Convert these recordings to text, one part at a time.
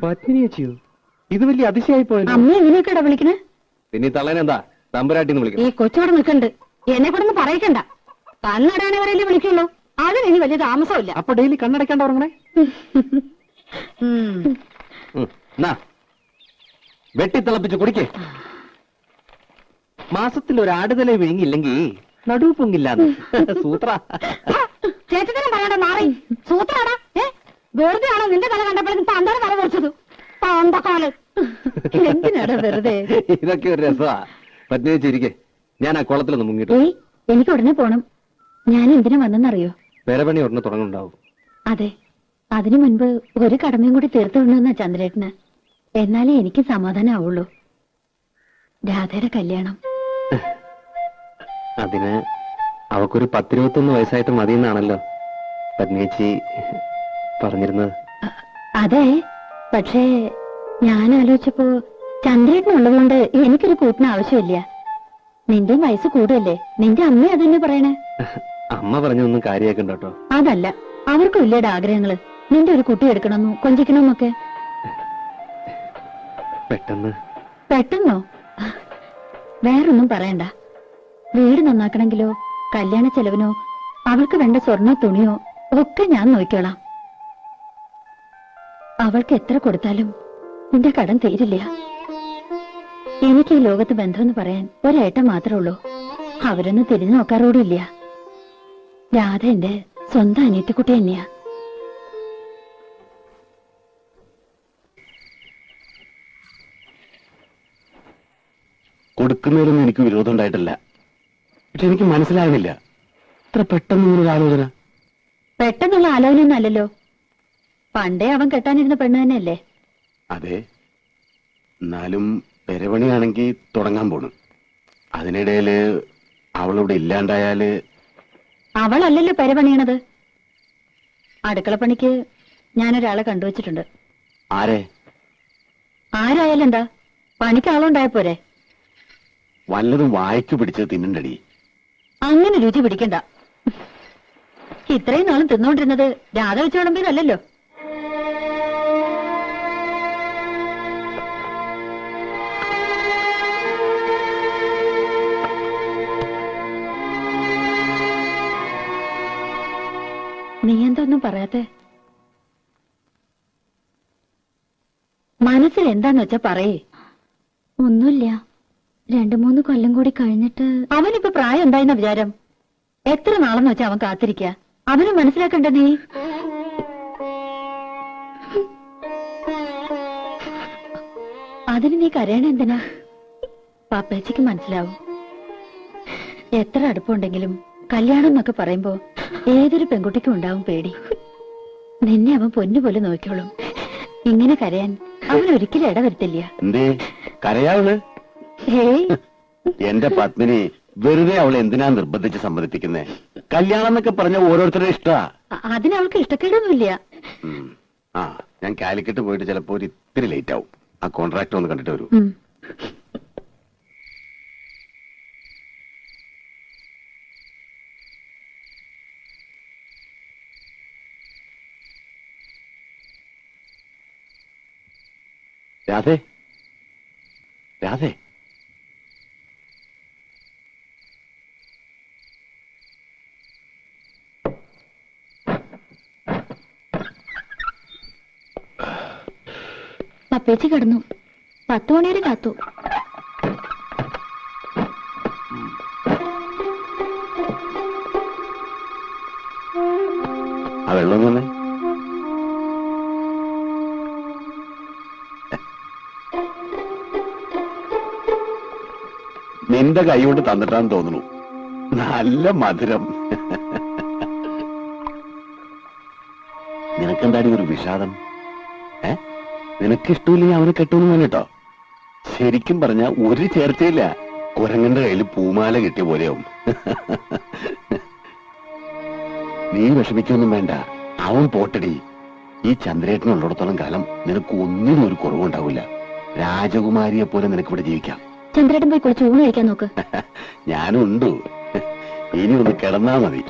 പത്മിനി ചേച്ചിയോ? ഇത് വലിയ അതിശയായി പോയത്. അമ്മ എങ്ങനെയൊക്കെയാ വിളിക്കണേ? പിന്നെ തള്ളനെന്താ തമ്പുരാട്ടിന്ന് വിളിക്കണം? ഈ കൊച്ചോടെ നിൽക്കണ്ട്, എന്നെ കൊണ്ടൊന്നും പറയിക്കണ്ട. കണ്ണടയാണവരല്ലേ വിളിക്കുള്ളൂ. അതിന് ഇനി വലിയ താമസമില്ല. അപ്പൊ ഡെയിലി കണ്ണടയ്ക്കാണ്ട് ഉറങ്ങണേ. വെട്ടിത്തിളപ്പിച്ച് കുടിക്കേ. മാസത്തിൽ ഒരു ആടുതല വിഴുങ്ങിയില്ലെങ്കിൽ നടുവ് പൊങ്ങില്ലാന്ന് സൂത്ര. ചേച്ചത്തിനും പറയണ്ട മാറി സൂത്രാടാ. വെറുതെ ആണോ നിന്റെ തല കണ്ടപ്പോഴേക്കും പന്താണ് തല പൊറിച്ചത്? പന്തക്കാല് എന്തിനാടാ വെറുതെ? ഇതൊക്കെ ഒരു രസമാ. പത്നി വെച്ചിരിക്കെ, ഞാൻ ആ കുളത്തിലൊന്ന് മുങ്ങിട്ടു. എനിക്ക് ഉടനെ പോണം. ഞാൻ എന്തിനാ വന്നെന്നറിയോ? പെരപണി ഉടനെ തുടങ്ങുന്നുണ്ടാവും. അതെ, അതിനു മുൻപ് ഒരു കടമയും കൂടി തീർത്തു വിടണമെന്നാ ചന്ദ്രേട്ടന്. എന്നാലേ എനിക്ക് സമാധാനാവുള്ളൂ. രാധയുടെ കല്യാണം. അതിന് അവക്കൊരു 10-21 വയസ്സായിട്ട് മതിയെന്നാണല്ലോ പത്നിയേച്ചി പറഞ്ഞിരുന്നത്. അതെ, പക്ഷേ ഞാൻ ആലോചിച്ചപ്പോ ചന്ദ്രേട്ടനുള്ളതുകൊണ്ട് എനിക്കൊരു കൂട്ടിന് ആവശ്യമില്ല. നിന്റെ വയസ്സ് കൂടുതല്ലേ? നിന്റെ അമ്മ അതന്നെ പറയണേ. അമ്മ പറഞ്ഞൊന്നും കാര്യമാക്കണ്ട കേട്ടോ. അതല്ല, അവർക്കും ഇല്ലേടെ ആഗ്രഹങ്ങള്. നിന്റെ ഒരു കുട്ടി എടുക്കണമെന്നും കൊഞ്ചിക്കണമെന്നൊക്കെ. പെട്ടെന്നോ? വേറൊന്നും പറയണ്ട. വീട് നന്നാക്കണമെങ്കിലോ കല്യാണ ചെലവിനോ അവൾക്ക് വേണ്ട സ്വർണ്ണ തുണിയോ ഒക്കെ ഞാൻ നോക്കിക്കോളാം. അവൾക്ക് എത്ര കൊടുത്താലും നിന്റെ കടം തീരില്ല. എനിക്ക് ഈ ലോകത്ത് ബന്ധമെന്ന് പറയാൻ ഒരേട്ടം മാത്രമേ ഉള്ളൂ. അവരൊന്നും തിരിഞ്ഞു നോക്കാറോടില്ല. രാധ എന്റെ സ്വന്തം അനിയത്തിക്കുട്ടി തന്നെയാ. കൊടുക്കുന്നതിലൊന്നും എനിക്ക് വിരോധം ഉണ്ടായിട്ടില്ല. പക്ഷെ എനിക്ക് മനസ്സിലാകുന്നില്ല, ഇത്ര പെട്ടെന്നൊരു ആലോചന. പെട്ടെന്നുള്ള ആലോചനയൊന്നും അല്ലല്ലോ. പണ്ടേ അവൻ കെട്ടാനിരുന്ന പെണ്ണ് തന്നെയല്ലേ? അതെ, എന്നാലും പെരപണിയാണെങ്കിൽ തുടങ്ങാൻ പോണു. അതിനിടയില് അവളിവിടെ ഇല്ലാണ്ടായാല്. അവളല്ലല്ലോ പെരപണിയണത്. അടുക്കളപ്പണിക്ക് ഞാനൊരാളെ കണ്ടുവച്ചിട്ടുണ്ട്. ആരെ? ആരായാലും എന്താ, പണിക്ക് ആളുണ്ടായപ്പോരെ? വല്ലതും വായിച്ചു പിടിച്ച് തിന്നണ്ടടി. അങ്ങനെ രുചി പിടിക്കണ്ട. ഇത്രയും നാളും തിന്നോണ്ടിരുന്നത് രാധ വെച്ച് വിളമ്പിയതല്ലോ. നീ എന്തൊന്നും പറയാത്തെ? മനസ്സിൽ എന്താന്ന് വെച്ചാ പറയേ. ഒന്നുമില്ല, 2-3 കൊല്ലം കൂടി കഴിഞ്ഞിട്ട്. അവനിപ്പോ പ്രായം എന്തായെന്ന വിചാരം? എത്ര നാളെന്ന് വെച്ചാ അവൻ കാത്തിരിക്ക? അവന് മനസ്സിലാക്കണ്ട നീ? അതിന് നീ കരയണ എന്തിനാ? പാപ്പേച്ചിക്ക് മനസ്സിലാവും. എത്ര അടുപ്പുണ്ടെങ്കിലും കല്യാണം എന്നൊക്കെ പറയുമ്പോ ഏതൊരു പെൺകുട്ടിക്കും ഉണ്ടാവും പേടി. നിന്നെ അവൻ പൊന്നുപോലെ നോക്കിയോളും. ഇങ്ങനെ കരയാൻ അവൻ ഒരിക്കലും ഇടവരുത്തില്ല. എന്റെ പത്മിനി വെറുതെ അവളെ എന്തിനാ നിർബന്ധിച്ച് സമ്മതിപ്പിക്കുന്നേ? കല്യാണം എന്നൊക്കെ പറഞ്ഞ ഓരോരുത്തരുടെ ഇഷ്ടാ. അതിനവൾക്ക് ഇഷ്ടക്കേടൊന്നുമില്ല. ഞാൻ കാലിക്കറ്റ് പോയിട്ട് ചിലപ്പോ ഒരു ഇത്തിരി ലേറ്റ് ആവും. ആ കോൺട്രാക്ട് ഒന്ന് കണ്ടിട്ട് വരൂ. രാധേ, രാധേ, പപ്പേച്ചി കിടന്നു. 10 മണി വരെ കാത്തു. ആ വെള്ളം തന്നെ. നിന്റെ കൈ കൊണ്ട് തന്നിട്ടാന്ന് തോന്നുന്നു. നല്ല മധുരം. നിനക്കെന്താടി ഒരു വിഷാദം? നിനക്കിഷ്ടമില്ലെങ്കിൽ അവന് കെട്ടുമെന്ന് പറഞ്ഞിട്ടോ. ശരിക്കും പറഞ്ഞ ഒരു ചേർച്ചയില്ല. കുരങ്ങന്റെ കയ്യിൽ പൂമാല കിട്ടിയ പോലെയാവും. നീ വിഷമിക്കൊന്നും വേണ്ട, അവൻ പോട്ടടി. ഈ ചന്ദ്രേട്ടനുള്ളിടത്തോളം കാലം നിനക്ക് ഒന്നിനും ഒരു കുറവുണ്ടാവില്ല. രാജകുമാരിയെ പോലെ നിനക്കിവിടെ ജീവിക്കാം. ചന്ദ്രേട്ടൻ പോയി കുറച്ച് ഊണ് കഴിക്കാൻ നോക്ക്. ഞാനും ഉണ്ട്. ഇനി ഒന്ന് കിടന്നാ മതി.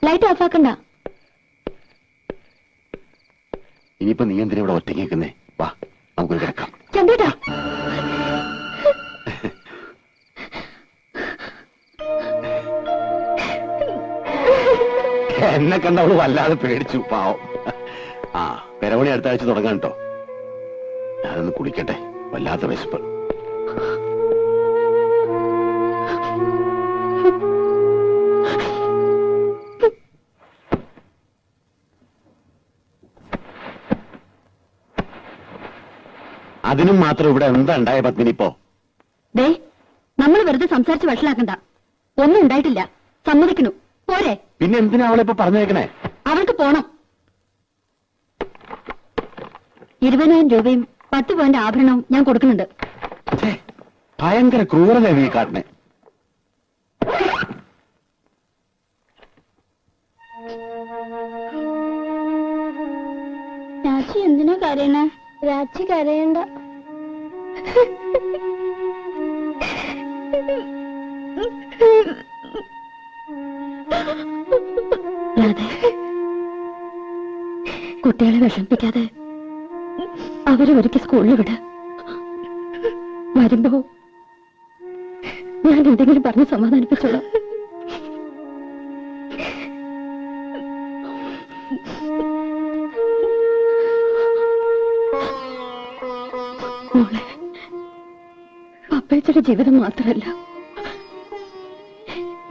ലൈറ്റ് ഓഫ് ആക്കണ്ട. ഇനിയിപ്പോ നീ എന്തിനാ ഇവിടെ ഒറ്റയ്ക്ക് നിൽക്കുന്നേ? വാ, നമുക്ക് കിടക്കാം. ചന്ദ്രേട്ടാ, എന്നെ കണ്ടവള് വല്ലാതെ പേടിച്ചു, പാവം. ആ, പെരവണി അടുത്ത ആഴ്ച തുടങ്ങാൻ കേട്ടോ. ഞാനൊന്ന് കുളിക്കട്ടെ, വല്ലാത്ത വിശപ്പ്. അതിനും മാത്രം ഇവിടെ എന്താ ഉണ്ടായ പത്മിനി ഇപ്പോ? ദേ, നമ്മൾ വെറുതെ സംസാരിച്ച് വഷളാക്കണ്ട. ഒന്നും ഉണ്ടായിട്ടില്ല, സമ്മതിക്കണു. പോരെ? പിന്നെ എന്തിനാ അവളെ ഇപ്പൊ പറഞ്ഞേക്കണേ? അവൾക്ക് പോണം. 20,000 രൂപയും 10 പവന്റെ ആഭരണവും ഞാൻ കൊടുക്കുന്നുണ്ട്. ഛേ, ഭയങ്കര ക്രൂരത നീ കാട്ടണേ. രാജി എന്തിനാ കരയണേ? രാജി കരയണ്ട. കുട്ടികളെ വിഷമിപ്പിക്കാതെ അവരെ ഒരിക്കൽ സ്കൂളിൽ വിട. വരുമ്പോ ഞാൻ എന്തെങ്കിലും പറഞ്ഞ് സമാധാനിപ്പിച്ചോളാം. മോളെ, പപ്പേച്ചയുടെ ജീവിതം മാത്രമല്ല,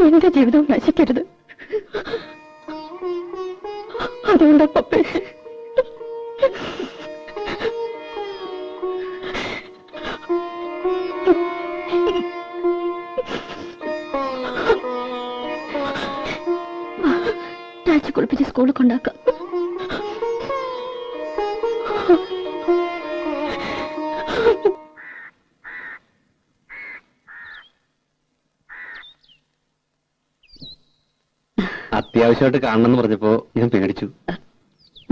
എന്റെ ജീവിതം നശിക്കരുത്. അതുകൊണ്ടാ പപ്പേച്ച രാജി കുളിപ്പിച്ച് സ്കൂളിൽ കൊണ്ടാക്കാം. അത്യാവശ്യമായിട്ട് കാണണമെന്ന് പറഞ്ഞപ്പോ ഞാൻ പേടിച്ചു.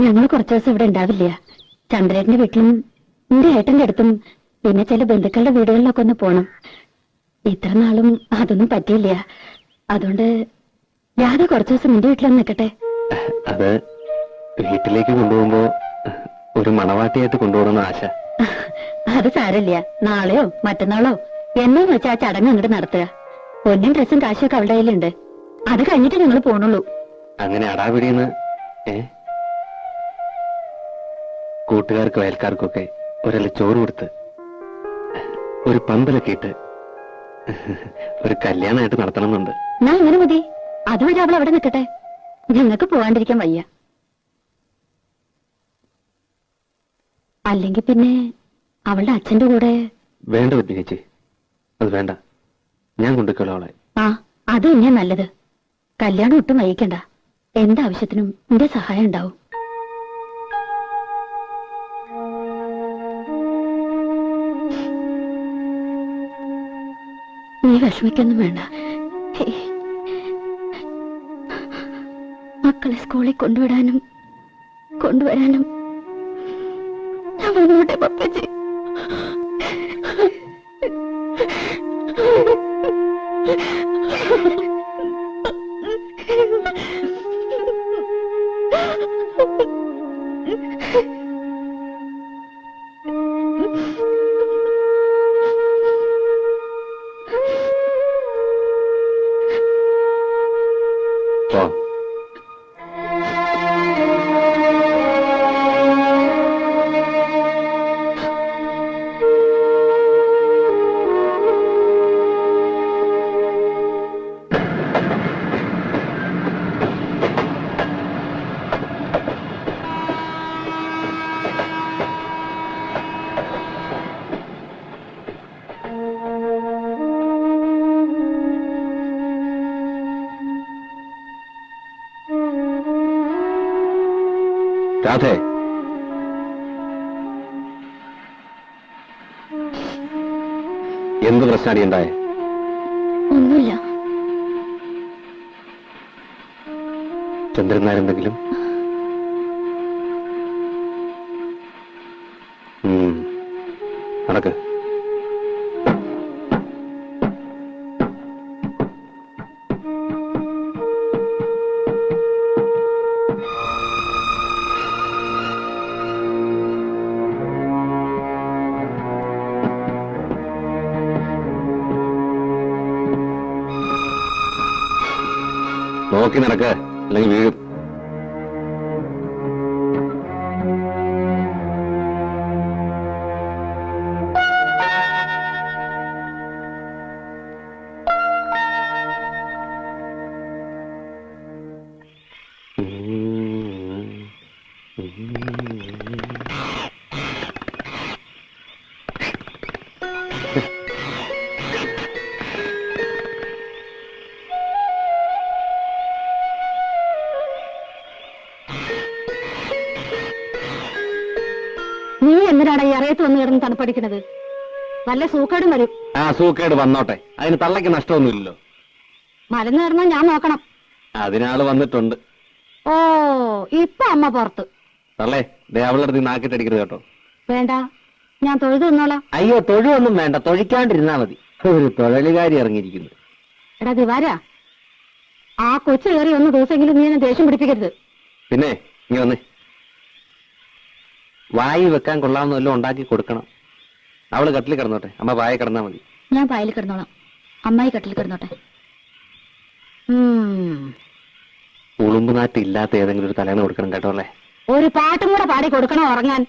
ഞങ്ങൾ കുറച്ചു ദിവസം ഇവിടെ ഉണ്ടാവില്ല. ചന്ദ്രേട്ടന്റെ വീട്ടിലും എന്റെ ഏട്ടന്റെ അടുത്തും പിന്നെ ചില ബന്ധുക്കളുടെ വീടുകളിലൊക്കെ ഒന്ന് പോണം. ഇത്ര നാളും അതൊന്നും പറ്റിയില്ല. അതുകൊണ്ട് രാധ കുറച്ചു ദിവസം എന്റെ വീട്ടിലൊന്ന് നിൽക്കട്ടെ. അത് വീട്ടിലേക്ക് കൊണ്ടുപോകുമ്പോ ഒരു മണവാട്ടിയായിട്ട് കൊണ്ടുപോകണമെന്ന് ആശ. അത് സാരമില്ല. നാളെയോ മറ്റന്നാളോ എന്നു വെച്ചാൽ ആ ചടങ്ങ് അങ്ങോട്ട് നടത്തുക. പൊന്നും ഡ്രസ്സും കാശൊക്കെ അവളുടെ കയ്യിലുണ്ട്. അത് കഴിഞ്ഞിട്ട് ഞങ്ങൾ പോണുള്ളൂ. അങ്ങനെ അടാപിടിയെന്ന് കൂട്ടുകാർക്കും അയൽക്കാർക്കൊക്കെ ഒരല്ല ചോറ് കൊടുത്ത് ഒരു പന്തലൊക്കെ ഇട്ട് ഒരു കല്യാണമായിട്ട് നടത്തണമെന്നുണ്ട്. എന്നാ അങ്ങനെ മതി. അതുവരെ അവൾ അവിടെ നിൽക്കട്ടെ. ഞങ്ങൾക്ക് പോവാണ്ടിരിക്കാൻ വയ്യ. അല്ലെങ്കിൽ പിന്നെ അവളുടെ അച്ഛന്റെ കൂടെ. വേണ്ട പത്നി ചേച്ചി, അത് വേണ്ട. ഞാൻ കൊണ്ടുവയ്ക്കോളാം അവളെ. ആ, അത് തന്നെയാ നല്ലത്. കല്യാണം ഒട്ടും വൈകിക്കണ്ട. എന്താവശ്യത്തിനും എന്റെ സഹായം ഉണ്ടാവും. നീ വിഷമിക്കൊന്നും വേണ്ട. മക്കളെ സ്കൂളിൽ കൊണ്ടുവിടാനും കൊണ്ടുവരാനും ഞാൻ വന്നോട്ടെ പപ്പച്ചി. രാധേ, എന്ത് പ്രശ്നമാണ് ഉണ്ടായേ? ഒന്നുമില്ല. ചന്ദ്രൻ നാരെന്തെങ്കിലും? നടക്ക്. നോക്കി നടക്ക, അല്ലെങ്കിൽ വീഴും. നീ എന്തിനാണ് ഈ അറിയത്ത് വന്ന് കിടന്ന് തണുപ്പടിക്കണത്? വല്ല സൂക്കേടും വരും. ആ സൂക്കേട് വന്നോട്ടെ, അതിന് തള്ളയ്ക്ക് നഷ്ടമൊന്നുമില്ലല്ലോ. മരുന്ന് തരുന്ന ഞാൻ നോക്കണം. അതിനാള് വന്നിട്ടുണ്ട്. ഓ, ഇപ്പൊ അമ്മ പുറത്ത്. തള്ളേ, ദേ അവളുടെ അടുത്ത് നാക്കിട്ടടിക്കരുത് കേട്ടോ. വേണ്ട, ഞാൻ തൊഴുതു നിന്നോളാം. അയ്യോ, തൊഴുവൊന്നും വേണ്ട, തൊഴിക്കാണ്ടിരുന്നാ മതി. ഒരു തൊഴിലുകാരി ഇറങ്ങിയിരിക്കുന്നു. എടാ ദിവാരാ, ആ കൊച്ചു കയറി ഒന്ന് ദിവസമെങ്കിലും നീ എന്നെ ദേഷ്യം പിടിപ്പിക്കരുത്. പിന്നെ ഇനി വന്നേ, വായി വെക്കാൻ കൊള്ളാവുന്ന വല്ലതും ഉണ്ടാക്കി കൊടുക്കണം. അവള് കട്ടിൽ കിടന്നോട്ടെ, അമ്മ വായ കിടന്നാ മതി. ഞാൻ പായൽ കിടന്നോളാം, അമ്മായി കട്ടിൽ കിടന്നോട്ടെ. ഉളുമ്പ് നാറ്റ് ഇല്ലാത്ത ഏതെങ്കിലും ഒരു തലേന്ന് കൊടുക്കണം കേട്ടോ അല്ലേ. ഒരു പാട്ടും കൂടെ പാടി കൊടുക്കണോ ഉറങ്ങാൻ?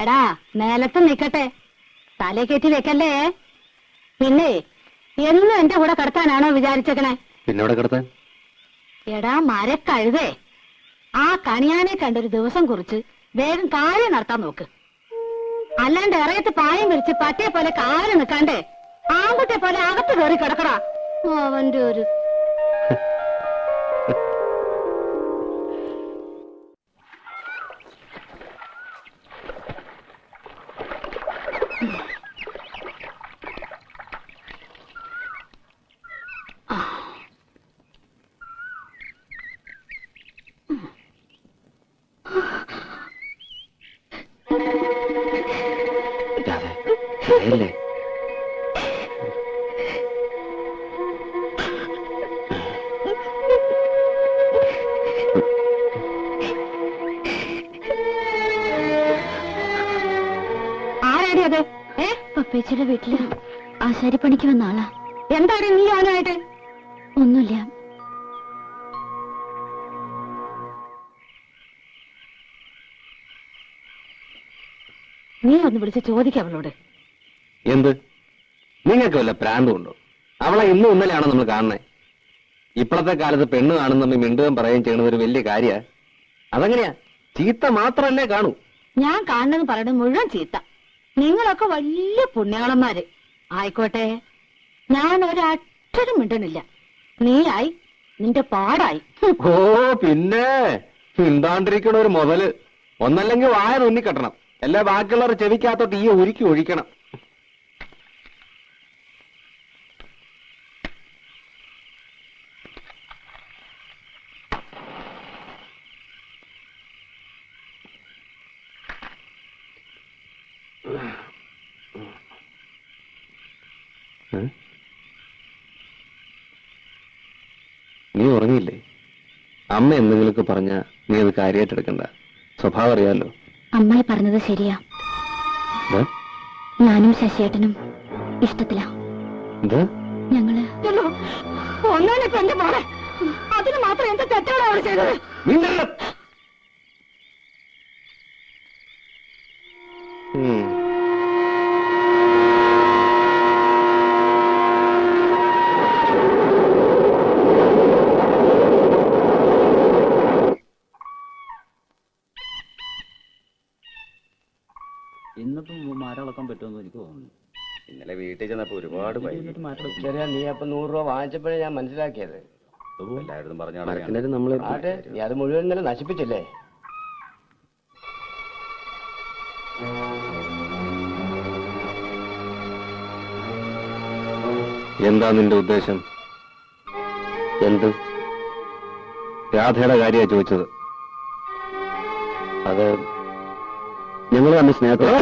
എടാ നേലത്ത് നിക്കട്ടെ, തലേ കയറ്റി വെക്കല്ലേ. പിന്നെ എന്നും എന്റെ കൂടെ കിടത്താനാണോ വിചാരിച്ചേക്കണേ? പിന്നെ ഇവിടെ കിടത്താൻ? എടാ മരക്കഴുതേ, ആ കണിയാനെ കണ്ടൊരു ദിവസം കുറിച്ച് വേഗം കാര്യം നടത്താൻ നോക്ക്. അല്ലാണ്ട് ഇറയത്ത് പായം വിരിച്ച് പട്ടിയെ പോലെ കാല് നിൽക്കാണ്ടേ ആൺകുട്ടിയെ പോലെ അകത്ത് കയറി കിടക്കടാ. അവന്റെ ഒരു അല്ലേ ആരാടി അത്? പപ്പേച്ചിയുടെ വീട്ടില് ആശാരിപ്പണിക്ക് വന്ന ആളാ. എന്താണ് നീ അവനായിട്ട്? ഒന്നുമില്ല. നീ ഒന്ന് വിളിച്ച് ചോദിക്കാം അവളോട്. എന്ത്? നിങ്ങൾക്ക് വല്ല പ്രാന്തമുണ്ടോ? അവളെ ഇന്നും ഇന്നലെയാണോ നമ്മൾ കാണുന്നേ? ഇപ്പോഴത്തെ കാലത്ത് പെണ്ണ് കാണുന്ന മിണ്ടുകയും പറയുകയും ചെയ്യണത് ഒരു വലിയ കാര്യ. അതെങ്ങനെയാ? ചീത്ത മാത്രമല്ലേ കാണൂ. ഞാൻ കാണുന്നത് പറയണത് മുഴുവൻ ചീത്ത. നിങ്ങളൊക്കെ വലിയ പുണ്യാളന്മാര് ആയിക്കോട്ടെ. ഞാൻ ഒരക്ഷരം മിണ്ടണില്ല. നീയായി നിന്റെ പാടായി. ഓ പിന്നെ മിണ്ടാണ്ടിരിക്കണ ഒരു മുതല്. ഒന്നല്ലെങ്കിൽ വായ തുന്നിക്കെട്ടണം, എല്ലാ ബാക്കിയുള്ളവർ ചെവിക്കകത്തോട്ട് ഈ ഉരുക്കി ഒഴിക്കണം. നീ ഉറങ്ങിയില്ലേ? അമ്മ എന്തെങ്കിലുമൊക്കെ പറഞ്ഞ നീ അത് കാര്യമായിട്ട് എടുക്കണ്ട. സ്വഭാവം അറിയാലോ. അമ്മായി പറഞ്ഞത് ശരിയാ. ഞാനും ശശിയേട്ടനും ഇഷ്ടത്തിലാ. ഞങ്ങള് ഒന്നാനിപ്പോ എന്റെ മോളെ അതിന് മാത്രം എന്താ തെറ്റാണ് അവൾ ചെയ്തത്? ഇന്നിപ്പം മാറ്റളക്കാൻ പറ്റുമെന്ന് എനിക്ക് തോന്നുന്നു. ഇന്നലെ വീട്ടിൽ ചെന്നപ്പോ ഒരുപാട് നീ അപ്പൊ 100 രൂപ വാങ്ങിച്ചപ്പോഴേ ഞാൻ മനസ്സിലാക്കിയത്. എല്ലായിടത്തും പറഞ്ഞ നമ്മള് നീ അത് മുഴുവൻ ഇന്നലെ നശിപ്പിച്ചില്ലേ? എന്താ നിന്റെ ഉദ്ദേശം? എന്ത്? രാധയുടെ കാര്യ ചോദിച്ചത്. അത് ഞങ്ങൾ തമ്മിൽ സ്നേഹത്തോടെ